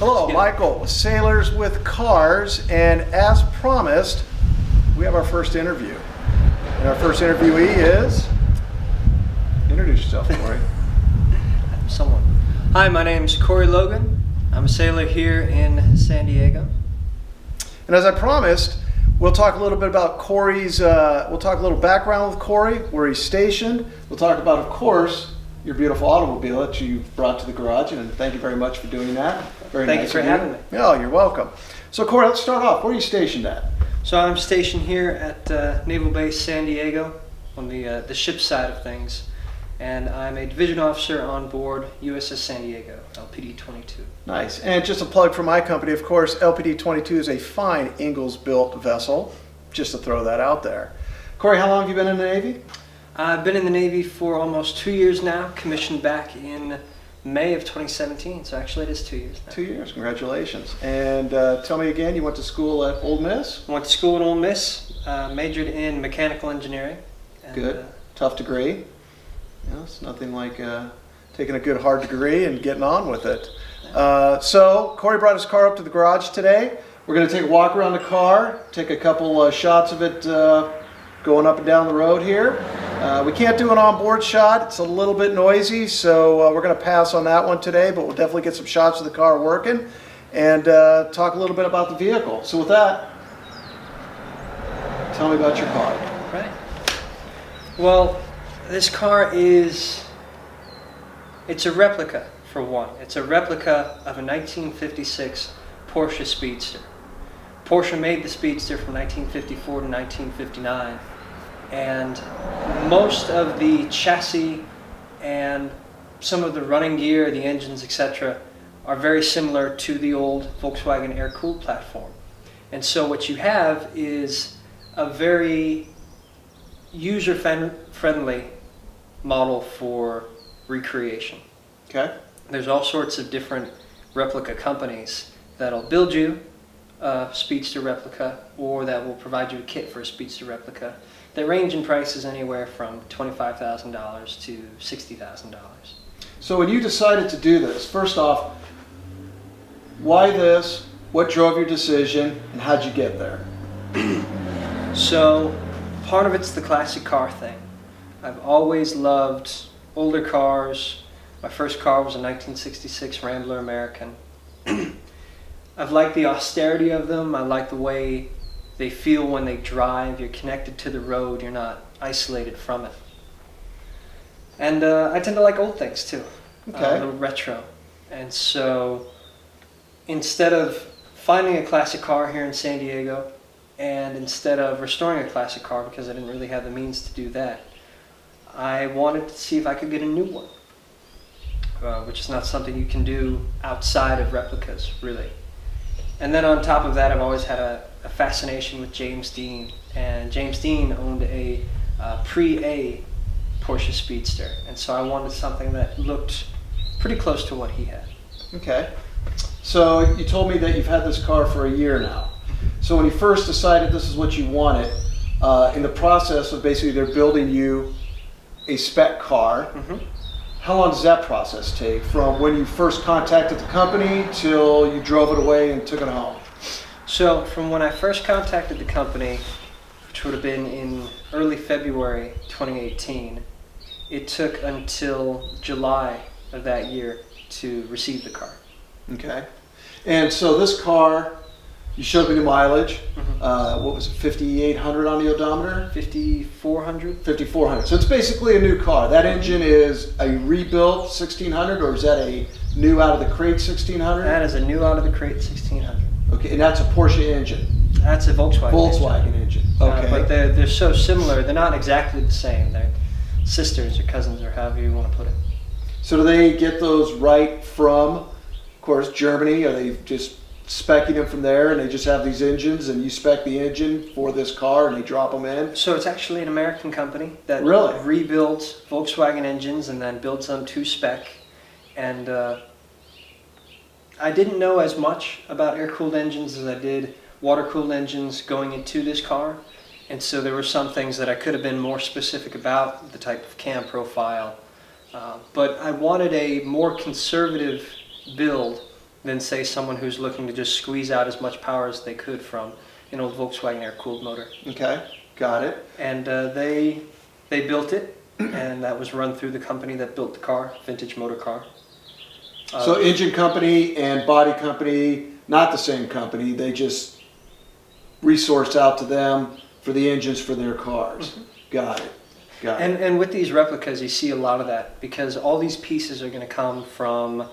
Hello, Michael with Sailors with Cars, and as promised, we have our first interview. And our first interviewee is, introduce yourself, Corey. Someone. Hi, my name's Corey Logan. I'm a sailor here in San Diego. And as I promised, we'll talk a little bit about Corey's, we'll talk a little background with Corey, where he's stationed. We'll talk about, of course, your beautiful automobile that you brought to the garage, and thank you very much for doing that. Very Thank nice you for having me. Oh, you're welcome. So Corey, let's start off. Where are you stationed at? So I'm stationed here at Naval Base San Diego on the ship side of things, and I'm a division officer on board USS San Diego, LPD-22. Nice. And just a plug for my company, of course, LPD-22 is a fine Ingalls-built vessel, just to throw that out there. Corey, how long have you been in the Navy? I've been in the Navy for almost 2 years now, commissioned back in May of 2017, so actually it is 2 years now. 2 years, congratulations. And tell me again, you went to school at Ole Miss? Went to school at Ole Miss, majored in mechanical engineering. And, Good, tough degree. You know, it's nothing like taking a good hard degree and getting on with it. So Corey brought his car up to the garage today. We're going to take a walk around the car, take a couple shots of it going up and down the road here. We can't do an onboard shot. It's a little bit noisy, so we're going to pass on that one today, but we'll definitely get some shots of the car working and talk a little bit about the vehicle. So with that, tell me about your car. Right. Well, this car it's a replica, for one. It's a replica of a 1956 Porsche Speedster. Porsche made the Speedster from 1954 to 1959, and most of the chassis and some of the running gear, the engines, etc., are very similar to the old Volkswagen air-cooled platform. And so what you have is a very user-friendly model for recreation. Okay. There's all sorts of different replica companies that'll build you a Speedster replica, or that will provide you a kit for a Speedster replica. They range in prices anywhere from $25,000 to $60,000. So when you decided to do this, first off, why this? What drove your decision, and how'd you get there? So part of it's the classic car thing. I've always loved older cars. My first car was a 1966 Rambler American. I've liked the austerity of them. I like the way they feel when they drive. You're connected to the road. You're not isolated from it. And I tend to like old things too. Okay. A little retro. And so instead of finding a classic car here in San Diego, and instead of restoring a classic car, because I didn't really have the means to do that, I wanted to see if I could get a new one, which is not something you can do outside of replicas, really. And then on top of that, I've always had a fascination with James Dean, and James Dean owned a pre-A Porsche Speedster, and so I wanted something that looked pretty close to what he had. Okay. So you told me that you've had this car for a year now. So when you first decided this is what you wanted, in the process of basically they're building you a spec car, how long does that process take from when you first contacted the company till you drove it away and took it home? So from when I first contacted the company, which would have been in early February 2018, it took until July of that year to receive the car. Okay. And so this car, you showed me the mileage. What was it, 5,800 on the odometer? 5,400. 5,400. So it's basically a new car. That engine is a rebuilt 1600, or is that a new out of the crate 1600? That is a new out of the crate 1600. Okay, and that's a Porsche engine. That's a Volkswagen engine. Okay. But they're so similar. They're not exactly the same. They're sisters or cousins or however you want to put it. So do they get those right from, of course, Germany? Are they just speccing them from there, and they just have these engines, and you spec the engine for this car, and they drop them in? So it's actually an American company that really rebuilds Volkswagen engines and then builds them to spec. And I didn't know as much about air-cooled engines as I did water-cooled engines going into this car. And so there were some things that I could have been more specific about, the type of cam profile. But I wanted a more conservative build than say someone who's looking to just squeeze out as much power as they could from an old Volkswagen air-cooled motor. Okay, got it. And they built it, and that was run through the company that built the car, Vintage Motor Car. So engine company and body company, not the same company. They just resourced out to them for the engines for their cars. Mm-hmm. Got it. Got it. And with these replicas, you see a lot of that because all these pieces are going to come from,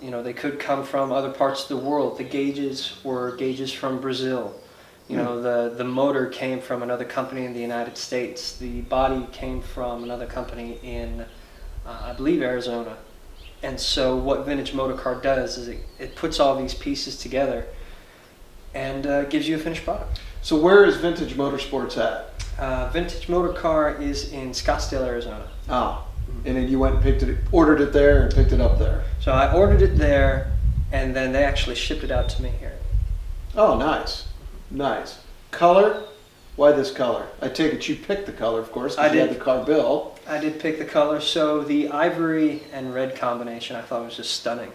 they could come from other parts of the world. The gauges were gauges from Brazil. The motor came from another company in the United States. The body came from another company in, I believe, Arizona. And so what Vintage Motor Car does is it puts all these pieces together and gives you a finished product. So where is Vintage Motorsports at? Vintage Motor Car is in Scottsdale, Arizona. Ah, and then you went and ordered it there and picked it up there. So I ordered it there, and then they actually shipped it out to me here. Oh, nice. Nice. Color? Why this color? I take it you picked the color, of course, because you had the car built. I did pick the color, so the ivory and red combination I thought was just stunning.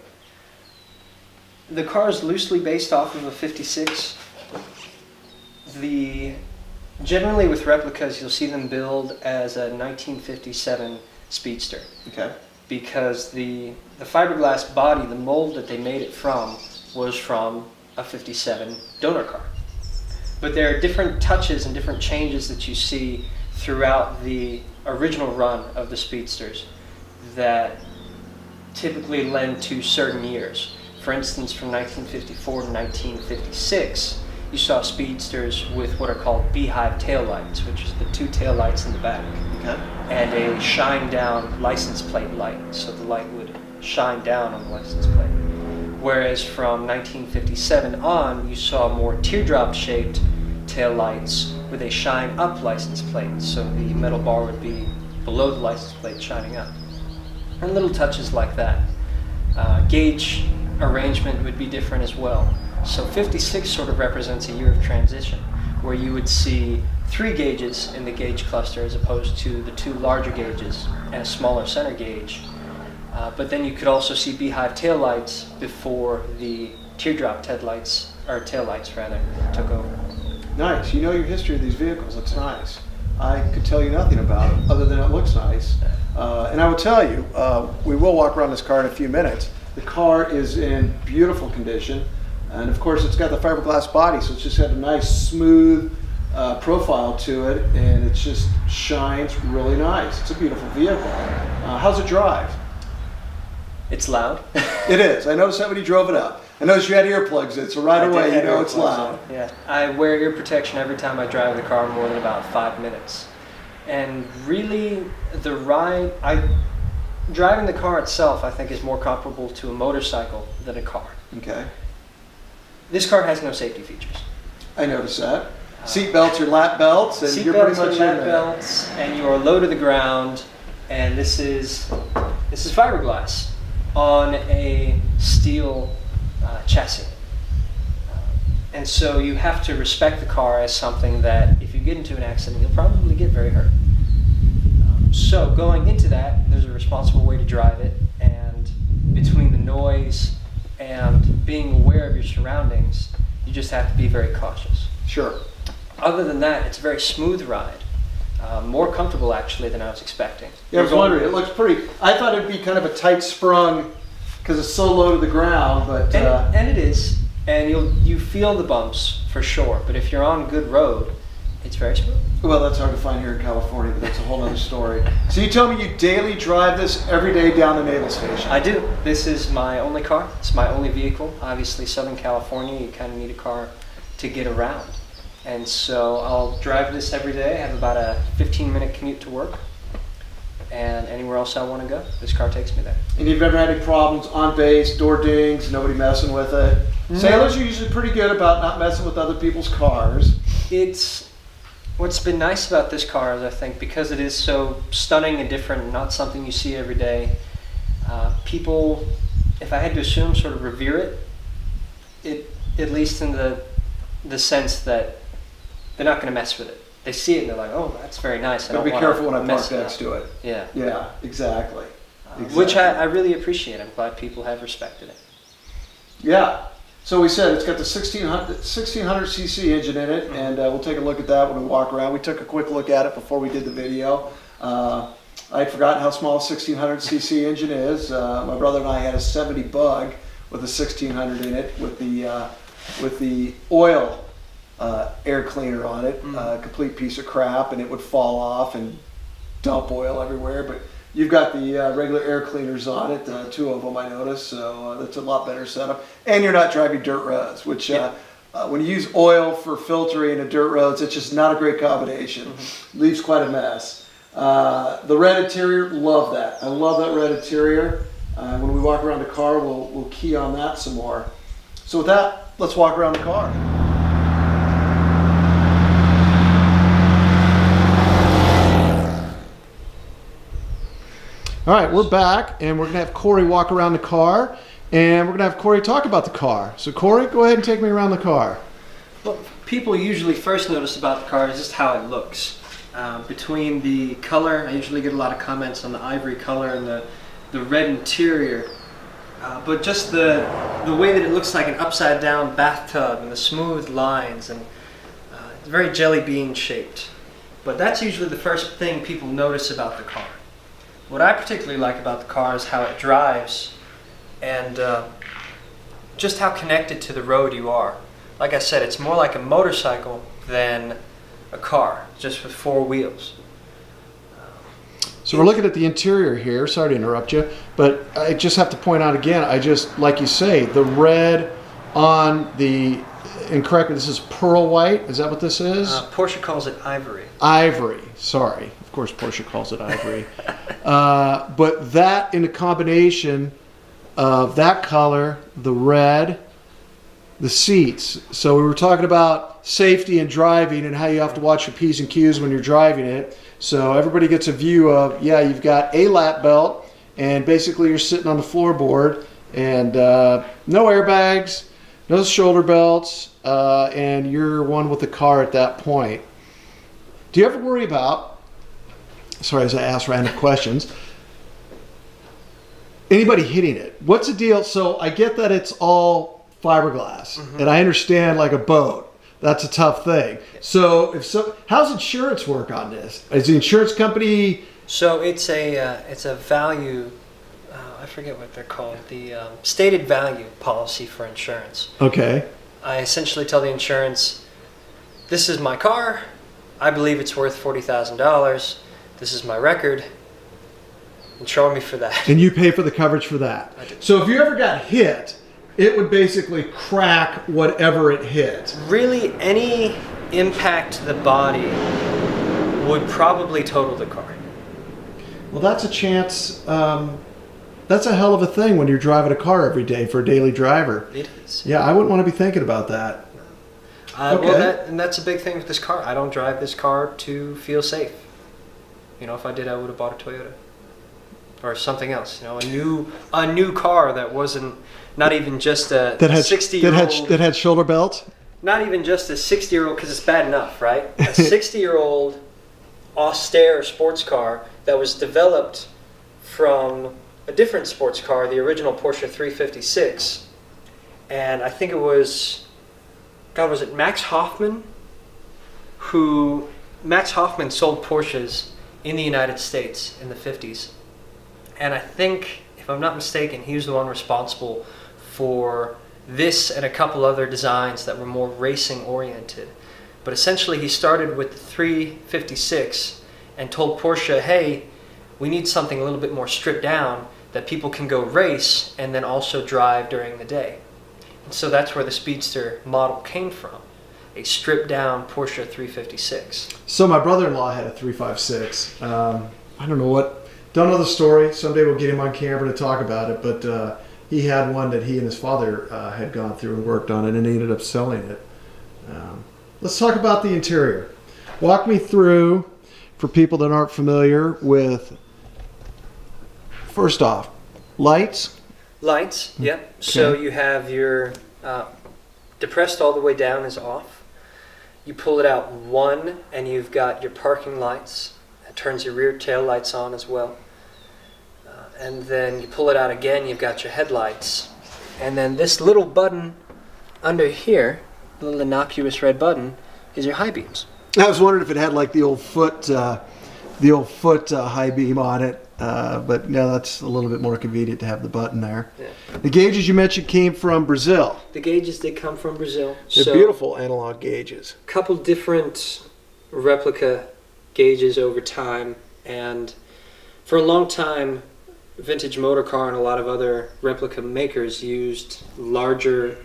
The car is loosely based off of a 56. Generally with replicas, you'll see them build as a 1957 Speedster. Okay. Because the fiberglass body, the mold that they made it from, was from a 57 donor car. But there are different touches and different changes that you see throughout the original run of the Speedsters that typically lend to certain years. For instance, from 1954 to 1956, you saw Speedsters with what are called beehive taillights, which is the two taillights in the back, Okay. and a shine-down license plate light, so the light would shine down on the license plate. Whereas from 1957 on, you saw more teardrop-shaped taillights with a shine-up license plate, so the metal bar would be below the license plate shining up. And little touches like that. Gauge arrangement would be different as well. So 56 sort of represents a year of transition, where you would see 3 gauges in the gauge cluster as opposed to the 2 larger gauges and a smaller center gauge. But then you could also see beehive taillights before the teardrop taillights took over. Nice. You know your history of these vehicles. It's nice. I could tell you nothing about it other than it looks nice. And I will tell you, we will walk around this car in a few minutes. The car is in beautiful condition. And of course, it's got the fiberglass body, so it's just got a nice, smooth profile to it, and it just shines really nice. It's a beautiful vehicle. How's it drive? It's loud. It is. I noticed that when you drove it up. I noticed you had earplugs in, so right away you know it's loud. Yeah, I wear ear protection every time I drive the car more than about 5 minutes. And really, driving the car itself, I think, is more comparable to a motorcycle than a car. Okay. This car has no safety features. I noticed that. Seat belts are lap belts, and you're pretty much in lap there. belts, and you are low to the ground. And this is fiberglass on a steel chassis. And so you have to respect the car as something that, if you get into an accident, you'll probably get very hurt. So going into that, there's a responsible way to drive it, and between the noise and being aware of your surroundings, you just have to be very cautious. Sure. Other than that, it's a very smooth ride. More comfortable, actually, than I was expecting. Yeah, I was wondering, it looks pretty, I thought it'd be kind of a tight sprung because it's so low to the ground, but... And it is, and you feel the bumps for sure, but if you're on good road, it's very smooth. Well, that's hard to find here in California, but that's a whole other story. So you tell me you daily drive this every day down to Naval Station? I do. This is my only car. It's my only vehicle. Obviously, Southern California, you kind of need a car to get around. And so I'll drive this every day. I have about a 15-minute commute to work. And anywhere else I want to go, this car takes me there. And you've never had any problems on base, door dings, nobody messing with it? No. Sailors are usually pretty good about not messing with other people's cars. What's been nice about this car is, I think, because it is so stunning and different, not something you see every day, people, if I had to assume, sort of revere it, at least in the sense that they're not going to mess with it. They see it and they're like, oh, that's very nice. But be careful when I park next to it. Yeah. Yeah, exactly. Which I really appreciate. I'm glad people have respected it. Yeah. So we said it's got the 1600 cc engine in it, and we'll take a look at that when we walk around. We took a quick look at it before we did the video. I'd forgotten how small a 1600 cc engine is. My brother and I had a 70 Bug with a 1600 in it with the oil air cleaner on it, complete piece of crap, and it would fall off and dump oil everywhere. But you've got the regular air cleaners on it, 2 of them I noticed, so that's a lot better setup. And you're not driving dirt roads, which when you use oil for filtering in dirt roads, it's just not a great combination. Leaves quite a mess. The red interior, love that. I love that red interior. When we walk around the car, we'll key on that some more. So with that, let's walk around the car. All right, we're back, and we're going to have Corey walk around the car, and we're going to have Corey talk about the car. So Corey, go ahead and take me around the car. What people usually first notice about the car is just how it looks. Between the color, I usually get a lot of comments on the ivory color and the red interior, but just the way that it looks like an upside down bathtub and the smooth lines, and it's very jelly bean shaped. But that's usually the first thing people notice about the car. What I particularly like about the car is how it drives and just how connected to the road you are. Like I said, it's more like a motorcycle than a car, just with 4 wheels. So we're looking at the interior here. Sorry to interrupt you, but I just have to point out again, like you say, the red on the, and correct me, this is pearl white. Is that what this is? Porsche calls it ivory. Ivory, sorry. Of course Porsche calls it ivory. But that in a combination of that color, the red, the seats. So we were talking about safety and driving and how you have to watch your P's and Q's when you're driving it. So everybody gets a view of, yeah, you've got a lap belt, and basically you're sitting on the floorboard, and no airbags, no shoulder belts, and you're one with the car at that point. Do you ever worry about, sorry as I ask random questions, anybody hitting it? What's the deal? So I get that it's all fiberglass, and I understand like a boat. That's a tough thing. So how's insurance work on this? Is the insurance company? So it's a value, I forget what they're called, the stated value policy for insurance. Okay. I essentially tell the insurance, this is my car, I believe it's worth $40,000, this is my record, insure me for that. And you pay for the coverage for that. I do. So if you ever got hit, it would basically crack whatever it hit. Really, any impact to the body would probably total the car. Well, that's a chance. That's a hell of a thing when you're driving a car every day for a daily driver. It is. Yeah, I wouldn't want to be thinking about that. Okay. Well, that's a big thing with this car. I don't drive this car to feel safe. You know, if I did, I would have bought a Toyota or something else. You know, a new car that wasn't not even just a 60-year-old that had shoulder belts. Not even just a 60-year-old, because it's bad enough, right? A 60-year-old austere sports car that was developed from a different sports car, the original Porsche 356, and I think it was, was it Max Hoffman? Max Hoffman sold Porsches in the United States in the 50s, and I think, if I'm not mistaken, he was the one responsible for this and a couple other designs that were more racing oriented. But essentially he started with the 356 and told Porsche, hey, we need something a little bit more stripped down that people can go race and then also drive during the day. And so that's where the Speedster model came from, a stripped down Porsche 356. So my brother-in-law had a 356. I don't know the story. Someday we'll get him on camera to talk about it, but he had one that he and his father had gone through and worked on it, and he ended up selling it. Let's talk about the interior. Walk me through, for people that aren't familiar with, first off, lights. Lights, yep. Okay. So you have your depressed all the way down is off. You pull it out one, and you've got your parking lights. It turns your rear tail lights on as well. And then you pull it out again, you've got your headlights. And then this little button under here, the little innocuous red button, is your high beams. I was wondering if it had like the old foot high beam on it, but no, that's a little bit more convenient to have the button there. Yeah. The gauges you mentioned came from Brazil. The gauges did come from Brazil. They're beautiful analog gauges. A couple different replica gauges over time, and for a long time, Vintage Motor Car and a lot of other replica makers used larger,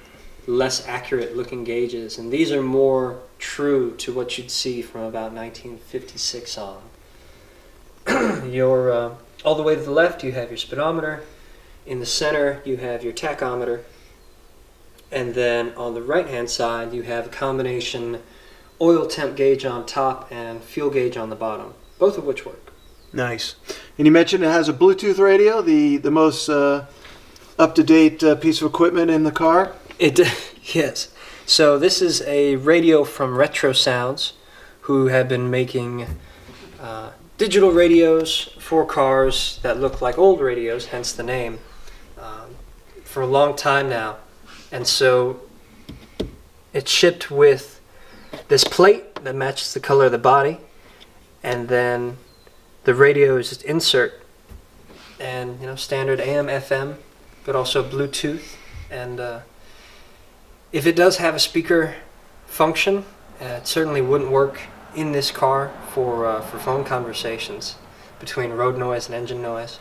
less accurate looking gauges, and these are more true to what you'd see from about 1956 on. All the way to the left you have your speedometer, in the center you have your tachometer, and then on the right hand side you have a combination oil temp gauge on top and fuel gauge on the bottom, both of which work. Nice. And you mentioned it has a Bluetooth radio, the most up-to-date piece of equipment in the car. Yes. So this is a radio from Retro Sounds, who have been making digital radios for cars that look like old radios, hence the name, for a long time now. And so it's shipped with this plate that matches the color of the body, and then the radio is just insert, and standard AM, FM, but also Bluetooth. And if it does have a speaker function, it certainly wouldn't work in this car for phone conversations between road noise and engine noise.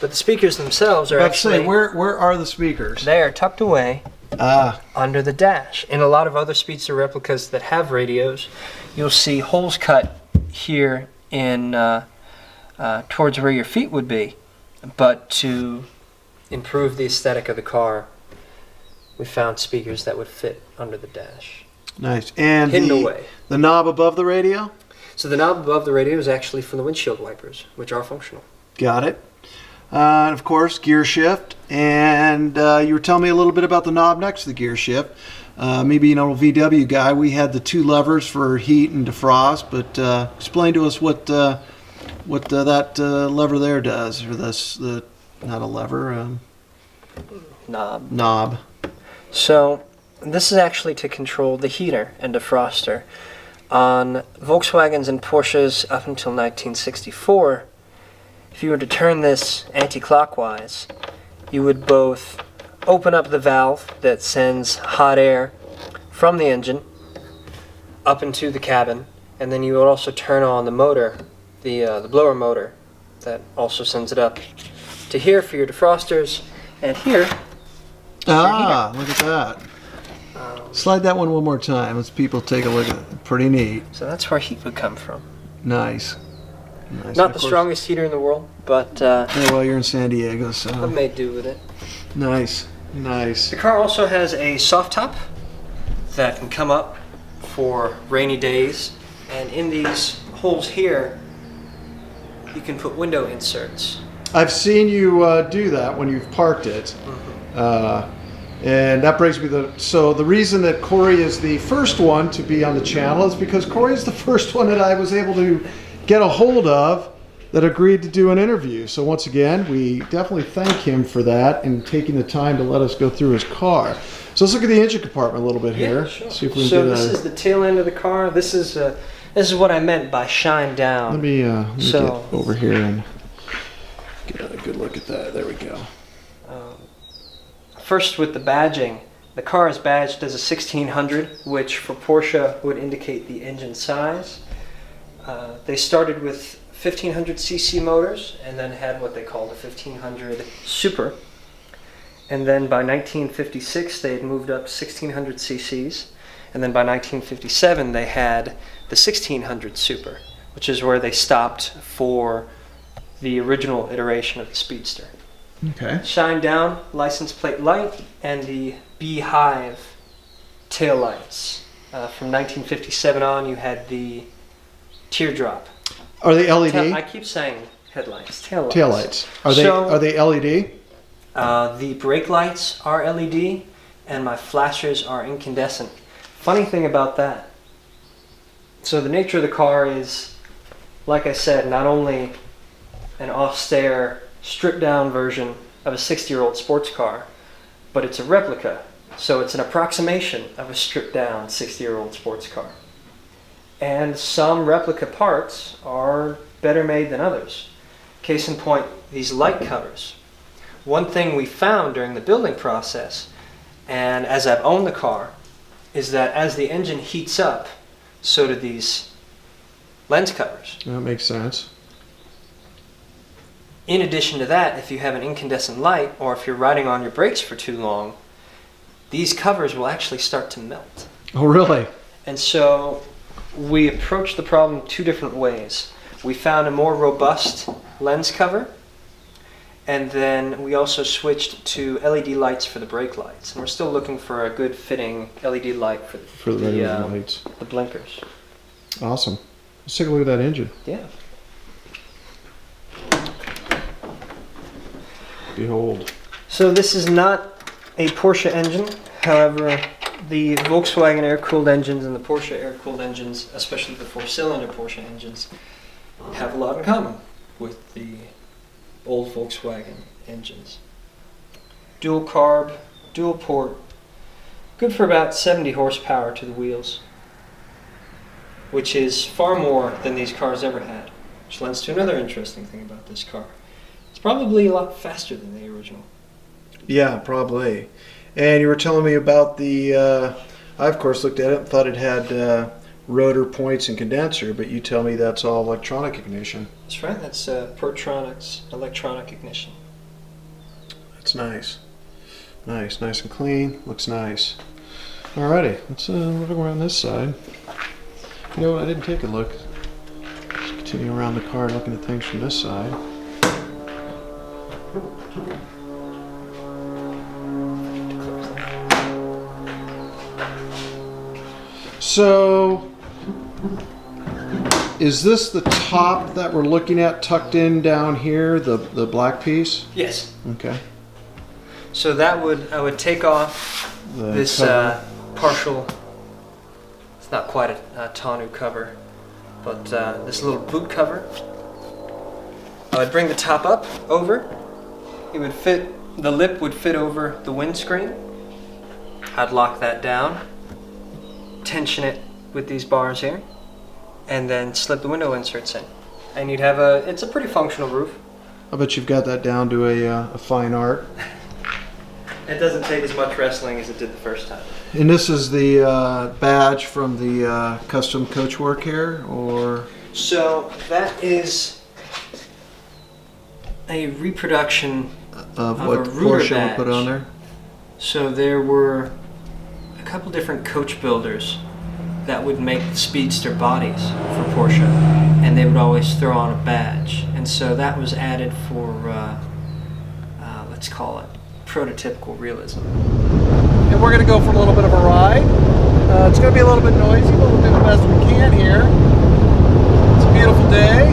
But the speakers themselves are actually... where are the speakers? They are tucked away under the dash. In a lot of other Speedster replicas that have radios, you'll see holes cut here in towards where your feet would be. But to improve the aesthetic of the car, we found speakers that would fit under the dash. Nice. And hidden away. The knob above the radio? So the knob above the radio is actually for the windshield wipers, which are functional. Got it. And of course, gear shift. And you were telling me a little bit about the knob next to the gear shift. Me being an old VW guy, we had the two levers for heat and defrost. But explain to us what that lever there does, or not a lever, knob. So this is actually to control the heater and defroster. On Volkswagens and Porsches up until 1964, if you were to turn this anti-clockwise, you would both open up the valve that sends hot air from the engine up into the cabin, and then you would also turn on the motor, the blower motor, that also sends it up to here for your defrosters, and here. Look at that. Slide that one more time. Let's people take a look at it. Pretty neat. So that's where heat would come from. Nice. Not the strongest heater in the world, but yeah, well, you're in San Diego, so I've made do with it. Nice. The car also has a soft top that can come up for rainy days, and in these holes here you can put window inserts. I've seen you do that when you've parked it. And that brings me so the reason that Corey is the first one to be on the channel is because Corey is the first one that I was able to get a hold of that agreed to do an interview. So once again, we definitely thank him for that and taking the time to let us go through his car. So let's look at the engine compartment a little bit here. Sure. See if we can so get this is the tail end of the car. This is what I meant by shine down. Let me get over here and get a good look at that. There we go. First, with the badging, the car is badged as a 1600, which for Porsche would indicate the engine size. They started with 1500cc motors and then had what they called a 1500 Super. And then by 1956, they had moved up 1600 cc's. And then by 1957, they had the 1600 Super, which is where they stopped for the original iteration of the Speedster. Okay. Shine down, license plate light, and the beehive taillights. From 1957 on, you had the teardrop. Are they LED? I keep saying headlights. Taillights. Taillights. Are they LED? The brake lights are LED, and my flashers are incandescent. Funny thing about that. So the nature of the car is, like I said, not only an austere, stripped-down version of a 60-year-old sports car, but it's a replica. So it's an approximation of a stripped down 60-year-old sports car. And some replica parts are better made than others. Case in point, these light covers. One thing we found during the building process, and as I've owned the car, is that as the engine heats up, so do these lens covers. That makes sense. In addition to that, if you have an incandescent light, or if you're riding on your brakes for too long, these covers will actually start to melt. Oh, really? And so we approached the problem two different ways. We found a more robust lens cover, and then we also switched to LED lights for the brake lights. And we're still looking for a good fitting LED light for the regular lights. The blinkers. Awesome. Let's take a look at that engine. Yeah. Behold. So this is not a Porsche engine. However, the Volkswagen air-cooled engines and the Porsche air-cooled engines, especially the four-cylinder Porsche engines, have a lot in common with the old Volkswagen engines. Dual carb, dual port, good for about 70 horsepower to the wheels, which is far more than these cars ever had, which lends to another interesting thing about this car. It's probably a lot faster than the original. Yeah, probably. And you were telling me about the, I of course looked at it and thought it had rotor points and condenser, but you tell me that's all electronic ignition. That's right, that's Protronics electronic ignition. That's nice. Nice and clean, looks nice. Alrighty, let's look around this side. You know what, I didn't take a look. Just continue around the car looking at things from this side. So, is this the top that we're looking at tucked in down here, the black piece? Yes. Okay. So that I would take off The this cover. partial, it's not quite a tonneau cover, but this little boot cover. I would bring the top up over. It would fit, the lip would fit over the windscreen. I'd lock that down, tension it with these bars here, and then slip the window inserts in. And you'd have it's a pretty functional roof. I bet you've got that down to a fine art. It doesn't take as much wrestling as it did the first time. And this is the badge from the custom coach work here, or? So that is a reproduction Of a what Rooter Porsche would put badge. on there? So there were a couple different coach builders that would make Speedster bodies for Porsche, and they would always throw on a badge. And so that was added for, let's call it, prototypical realism. And we're going to go for a little bit of a ride. It's going to be a little bit noisy, but we'll do the best we can here. It's a beautiful day.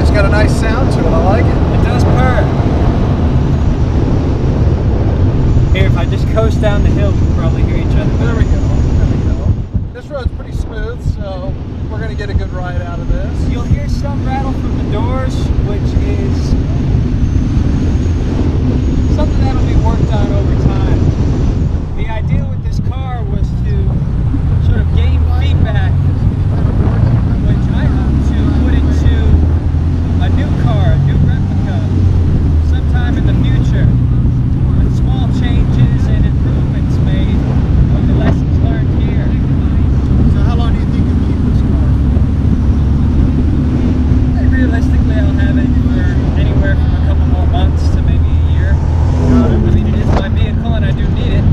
It's got a nice sound to it. I like it. It does purr. Here, if I just coast down the hill, we'll probably hear each other. There we go. There we go. This road's pretty smooth, so we're going to get a good ride out of this. You'll hear some rattle from the doors, which is something that'll be worked on over time. The idea with this car was to sort of gain feedback, which I hope to put into a new car, a new replica, sometime in the future, with small changes and improvements made with the lessons learned here. So how long do you think you'll keep this car? Realistically, I'll have it for anywhere from a couple more months to maybe a year. I mean, it is my vehicle and I do need it,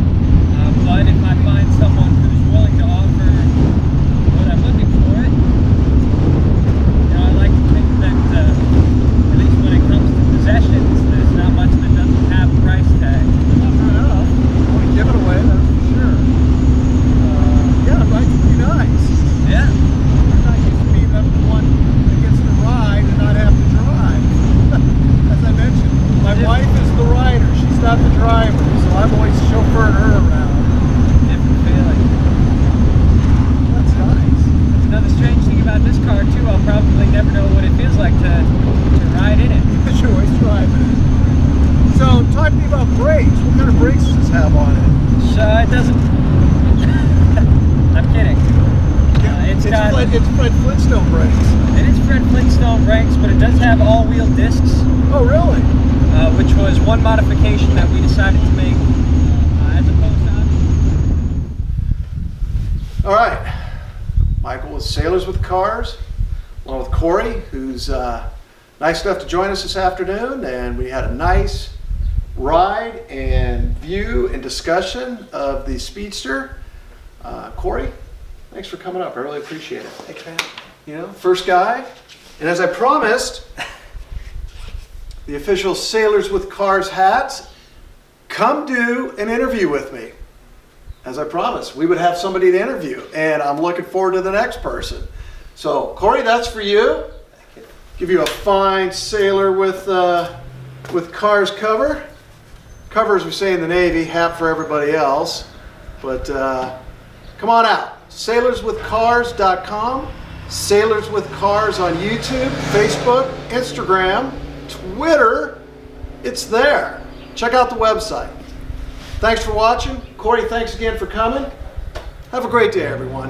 but if I find someone who's willing to offer what I'm looking for it, you know, I like to think that, at least when it comes to possessions, there's not much that doesn't have a price tag. Not enough. I want to give it away, that's for sure. Yeah, the bike's pretty nice. Yeah. It's not used to be the one that gets to ride and not have to drive. As I mentioned, my wife is the rider. She's not the driver, so I'm always chauffeuring her around. Different feeling. That's nice. That's another strange thing about this car too. I'll probably never know what it feels like to ride in it. It's your always driving it. So talk to me about brakes. What kind of brakes does this have on it? So it doesn't. I'm kidding. It's Fred Flintstone brakes. It is Fred Flintstone brakes, but it does have all-wheel discs, Oh, really? which was one modification that we decided to make as opposed to. All right. Michael with Sailors with Cars, along with Corey, who's nice enough to join us this afternoon, and we had a nice ride and view and discussion of the Speedster. Corey, thanks for coming up. I really appreciate it. Thanks, man. You know, first guy. And as I promised, the official Sailors with Cars hats, come do an interview with me. As I promised, we would have somebody to interview, and I'm looking forward to the next person. So, Corey, that's for you. Thank you. Give you a fine Sailor with Cars cover. Cover, as we say in the Navy, hat for everybody else. But come on out. SailorsWithCars.com. Sailors with Cars on YouTube, Facebook, Instagram, Twitter. It's there. Check out the website. Thanks for watching. Corey, thanks again for coming. Have a great day, everyone.